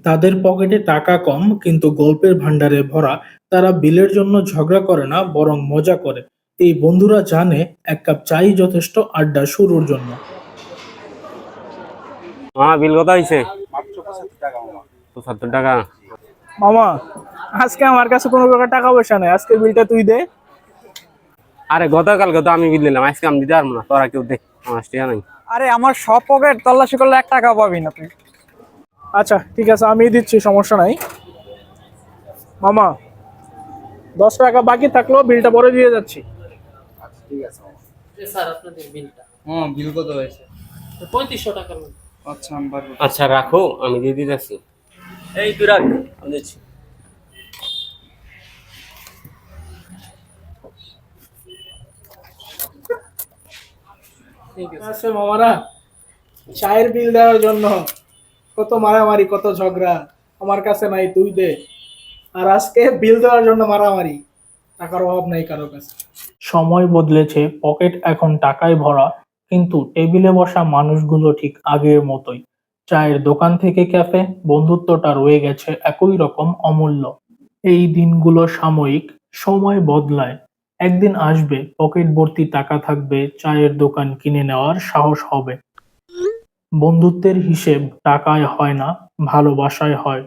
তাদের পকেটে টাকা কম কিন্তু গল্পের ভান্ডারে ভরা। তারা বিলের জন্য ঝগড়া করে না, বরং মজা করে। এই বন্ধুরা জানে এক কাপ চাই যথেষ্ট আড্ডা শুরুর জন্য। বিল কত হয়েছে? ৭৫ টাকা। মামা, আজকে আমার কাছে কোনো প্রকার টাকা পয়সা নেই, আজকে বিলটা তুই দে। আরে গতকালকে তো আমি বিল দিলাম, আজকে আমি দিতে পারবো না, তোরা কেউ দে, আমার টাকা নাই। আরে আমার সব পকেট তল্লাশি করলে 1 টাকা পাবি না তুই। আচ্ছা ঠিক আছে, আমি দিচ্ছি, সমস্যা নাই। মামা, 10 টাকা বাকি থাকলো, বিলটা পরে দিয়ে যাচ্ছি। স্যার আপনাদের বিলটা বিল কত হয়েছে? 3500 টাকার মতো। আচ্ছা আমি পারবো। আচ্ছা রাখো, আমি দিয়ে দিতেছি। এই তুই রাখ, আমি দিচ্ছি। ঠিক আছে। আছে মামারা, চায়ের বিল দেওয়ার জন্য কত মারামারি, কত ঝগড়া। আমার কাছে নাই, তুই দে। আর আজকে বিল দেওয়ার জন্য মারামারি। টাকার অভাব নাই কারো কাছে। সময় বদলেছে, পকেট এখন টাকায় ভরা, কিন্তু টেবিলে বসা মানুষগুলো ঠিক আগের মতোই। চায়ের দোকান থেকে ক্যাফে, বন্ধুত্বটা রয়ে গেছে একই রকম অমূল্য। এই দিনগুলো সাময়িক, সময় বদলায়। একদিন আসবে পকেট ভর্তি টাকা থাকবে, চায়ের দোকান কিনে নেওয়ার সাহস হবে। বন্ধুত্বের হিসেব টাকায় হয় না, ভালোবাসায় হয়।